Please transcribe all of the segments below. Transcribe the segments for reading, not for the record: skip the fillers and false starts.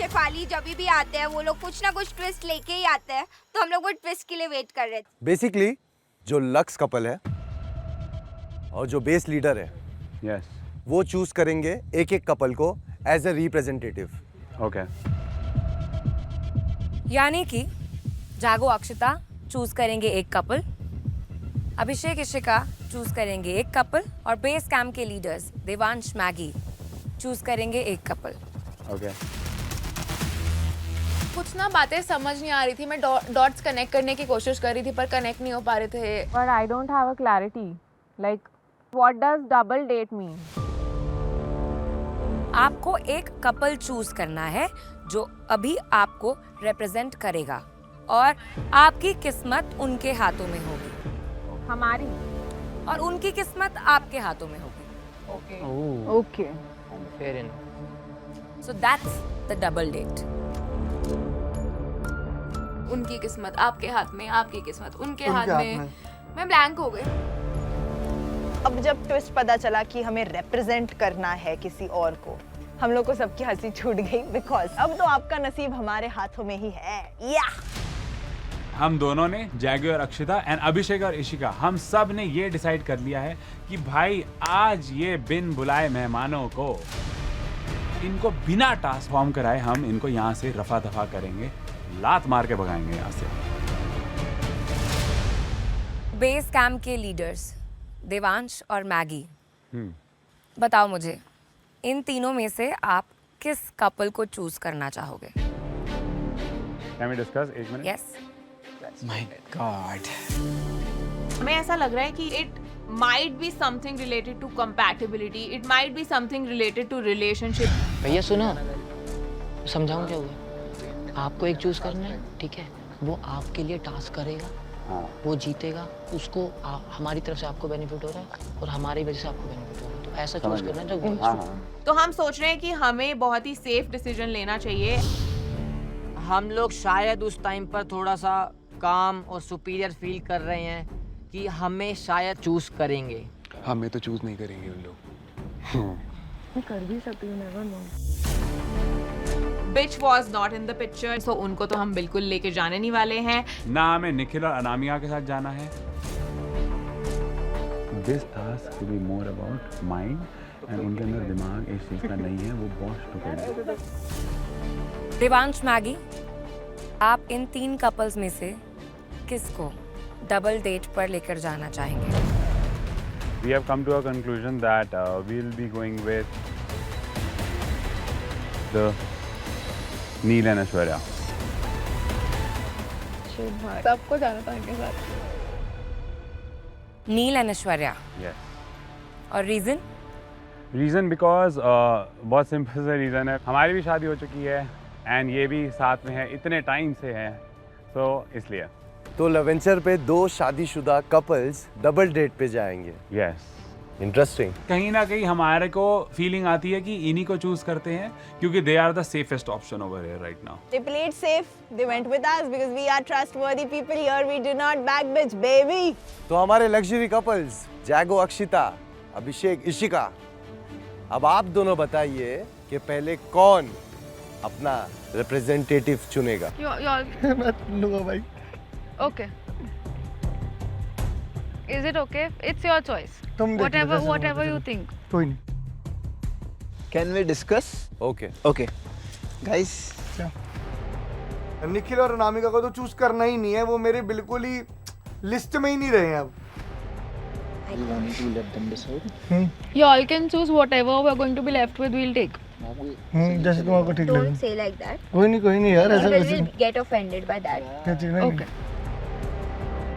शेफाली जब भी आते हैं वो लोग कुछ ना कुछ ट्विस्ट लेके ही आते हैं, तो हम लोग वो ट्विस्ट के लिए वेट कर रहे थे। बेसिकली जो लक्स कपल है और जो बेस लीडर है, यस, वो चूज करेंगे एक एक कपल को एज अ रिप्रेजेंटेटिव। ओके। यानी कि जागो अक्षिता चूज करेंगे एक कपल, अभिषेक इशिका चूज करेंगे एक कपल और बेस कैंप के लीडर्स देवांश मैगी चूज करेंगे एक कपल। ओके। कुछ ना बातें समझ नहीं आ रही थी, मैं डॉट्स कनेक्ट करने की कोशिश कर रही थी पर कनेक्ट नहीं हो पा रहे थे। But I don't have a clarity. Like, what does double date mean? आपको एक कपल चूज करना है जो अभी आपको रिप्रेजेंट करेगा और आपकी किस्मत उनके हाथों में होगी हमारी। और उनकी किस्मत आपके हाथों में होगी। Okay. Fair enough. So that's the double date. उनकी किस्मत आपके हाथ में, आपकी किस्मत उनके हाथ में। मैं ब्लैंक हो गई। अब जब ट्विस्ट पता चला कि हमें रिप्रेजेंट करना है किसी और को, हम लोग को सबकी हंसी छूट गई, बिकॉज अब तो आपका नसीब हमारे हाथों में ही है। या हम दोनों ने, जैगो और अक्षिता एंड अभिषेक और इशिका, हम सब ने ये डिसाइड कर लिया है कि भाई आज ये बिन बुलाए मेहमानों को, इनको बिना टास्क फॉर्म कराए हम इनको यहाँ से रफा दफा करेंगे, लात मार के भगाएंगे यहाँ से। बेस कैंप के लीडर्स देवांश और मैगी, बताओ मुझे इन तीनों में से आप किस कपल को चूज करना चाहोगे? Can we discuss? एक मिनट। यस। My God. हमें ऐसा लग रहा है कि it might be something related to compatibility, it might be something related to relationship. भैया सुनो, समझाऊं क्या हुआ? आपको एक चूज करना है, ठीक है? वो आपके लिए टास्क करेगा, वो जीतेगा, उसको हमारी तरफ से आपको बेनिफिट हो रहा है और हमारी वजह से आपको बेनिफिट हो रहा है, तो ऐसा चूज करना है जो तो हम सोच रहे हैं कि हमें बहुत ही सेफ डिसीजन लेना चाहिए। हम लोग शायद उस टाइम पर थोड़ा सा काम और सुपीरियर फील कर रहे हैं कि हमें शायद चूज करेंगे। हमें तो चूज नहीं करेंगे उन लोग। कर भी सकती हूँ, never know. Bitch was not in the picture, so उनको तो हम बिल्कुल लेके जाने नहीं वाले हैं। ना हमें निखिल और अनामिका के साथ जाना है। This task will be more about mind and उनके अंदर दिमाग इस चीज का नहीं है, वो बॉस टू करेंगे। देवांश मैगी, आप इन तीन कपल्स में से किसको डबल डेट पर लेकर जाना चाहेंगे? We have come to a conclusion that we'll be going with the Neil and Aishwarya. सबको जाना था उनके साथ। नील एंड ऐश्वर्या। Yes. और रीजन? रीज़न बिकॉज बहुत सिंपल सा रीज़न है, हमारी भी शादी हो चुकी है एंड ये भी साथ में है, इतने टाइम से है, तो इसलिए। तो लवेंचर पे दो शादीशुदा कपल्स डबल डेट पे जाएंगे। यस। इंटरेस्टिंग। कहीं ना कहीं हमारे को फीलिंग आती है कि इन्हीं को चूज करते हैं क्योंकि they are the safest option over here right now. they played safe, they went with us because we are trustworthy people here, we do not back bitch baby. तो हमारे लग्जरी कपल्स जैगो अक्षिता, अभिषेक इशिका, अब आप दोनों बताइए कि पहले कौन अपना रिप्रेजेंटेटिव चुनेगा? मैं लूंगा भाई। Okay. Is it okay? It's your choice. तुम देख लो, जैसे Whatever तुम you देख think. लो। कोई नहीं। Can we discuss? Okay. Okay. Guys, Nikhil और अनामिका को तो चूज करना ही नहीं है, वो मेरे बिल्कुल ही लिस्ट में ही नहीं रहे हैं अब। you want to let them decide? You all can choose whatever we're going to be left with, we'll take. जैसे तुम्हारे ठीक लगे। Don't say like that. कोई नहीं यार, ऐसा People कैसे? will get offended by that. Okay.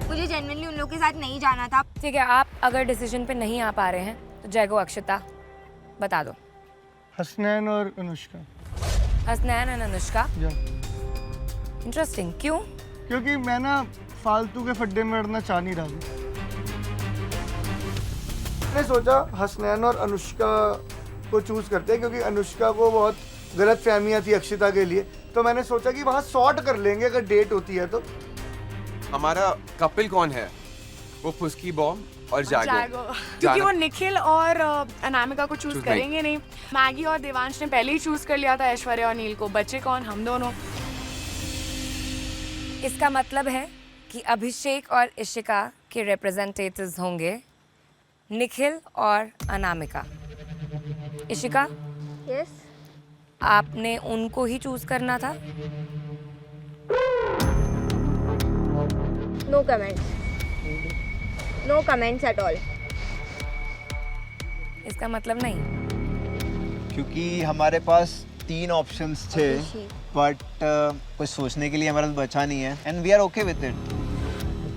मुझे जेन्युइनली उन लोगों के साथ नहीं जाना था। ठीक है, आप अगर डिसीजन पे नहीं आ पा रहे हैं तो जैगो अक्षिता बता दो। हसनैन और अनुष्का। हसनैन एंड अनुष्का। या। इंटरेस्टिंग, क्यों? क्योंकि मैं ना फालतू के फड्डे में अड़ना चाह नहीं रहा हूँ। मैंने सोचा हसनैन और अनुष्का को चूज करते हैं क्योंकि अनुष्का को बहुत गलत फहमियाँ थी अक्षिता के लिए, तो मैंने सोचा कि वहाँ सॉर्ट कर लेंगे अगर डेट होती है तो। हमारा कपल कौन है? वो फुस्की बॉम्ब और जागो क्योंकि वो निखिल और अनामिका को चूज करेंगे नहीं। मैगी और देवांश ने पहले ही चूज कर लिया था ऐश्वर्या और नील को। बचे कौन? हम दोनों। इसका मतलब है कि अभिषेक और इशिका के रिप्रेजेंटेटिव्स होंगे निखिल और अनामिका। इशिका, यस, आपने उनको ही चूज करना था। No comments, no comments at all. इसका मतलब नहीं। क्योंकि हमारे पास 3 ऑप्शंस थे, बट कुछ सोचने के लिए हमारे पास बचा नहीं है, and we are okay with it.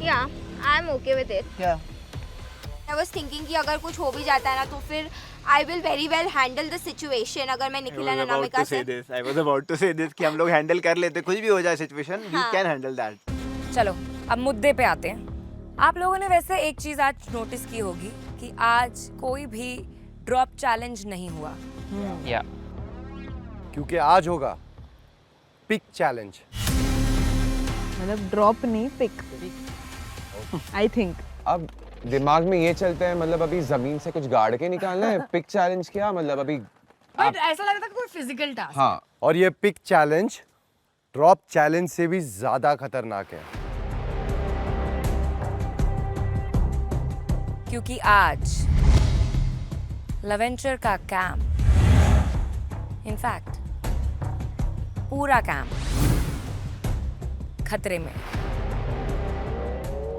या I am okay with it. या आई वाज थिंकिंग कि अगर कुछ हो भी जाता है ना तो फिर I will very well handle the situation. अगर मैं निखिल एंड अनामिका से I was about to say this कि हम लोग हैंडल कर लेते, कुछ भी हो जाए situation, we can handle that. चलो अब मुद्दे पे आते हैं। आप लोगों ने वैसे एक चीज आज नोटिस की होगी कि आज कोई भी ड्रॉप चैलेंज नहीं हुआ। या क्योंकि आज होगा पिक चैलेंज। मतलब ड्रॉप नहीं, पिक। आई थिंक अब दिमाग में ये चलता है, मतलब अभी जमीन से कुछ गाड़ के निकालना है। पिक चैलेंज क्या मतलब अभी? बट ऐसा लग रहा था कोई फिजिकल टास्क। हाँ, और ये पिक चैलेंज ड्रॉप चैलेंज से भी ज्यादा खतरनाक है। क्योंकि आज लवेंचर का कैंप, इनफैक्ट पूरा कैंप खतरे में।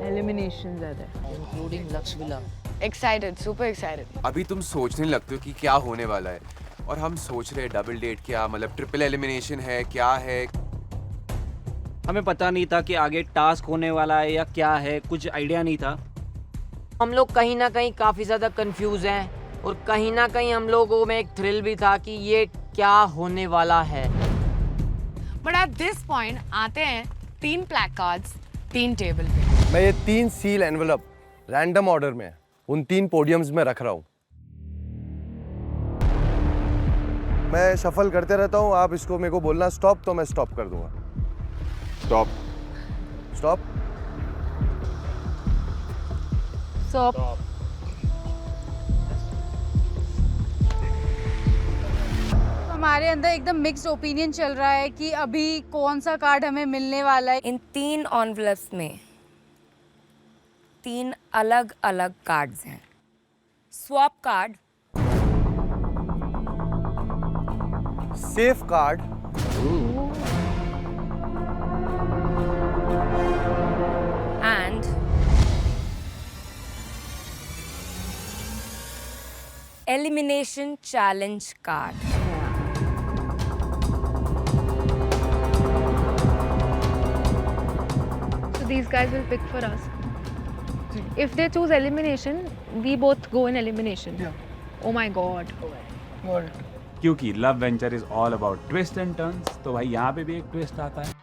एलिमिनेशन ज्यादा है, including lux villa. Excited, super excited. अभी तुम सोचने लगते हो कि क्या होने वाला है, और हम सोच रहे हैं डबल डेट क्या, मतलब ट्रिपल एलिमिनेशन है, क्या है। हमें पता नहीं था कि आगे टास्क होने वाला है या क्या है, कुछ आइडिया नहीं था। हम लोग कहीं ना कहीं काफ़ी ज़्यादा कंफ्यूज हैं, और कहीं ना कहीं हम लोगों में एक थ्रिल भी था कि ये क्या होने वाला है। बट एट दिस पॉइंट आते हैं 3 प्लैक कार्ड्स 3 टेबल पे। मैं ये 3 सील एनवेलप रैंडम ऑर्डर में उन 3 पोडियम्स में रख रहा हूँ। मैं शफल करते रहता हूँ, आप इसको मेरे को बोलना स्टॉप तो मैं स्टॉप कर दूंगा। स्टॉप। स्टॉप। स्टॉप। हमारे अंदर एकदम मिक्स्ड ओपिनियन चल रहा है कि अभी कौन सा कार्ड हमें मिलने वाला है। इन 3 एनवेलप्स में 3 अलग अलग कार्ड्स हैं। Swap card, safe card, and elimination challenge card. So these guys will pick for us. If they choose elimination, we both go in elimination. Oh my god. क्योंकि love venture is all about twist and turns, तो भाई यहाँ पे भी एक twist आता है।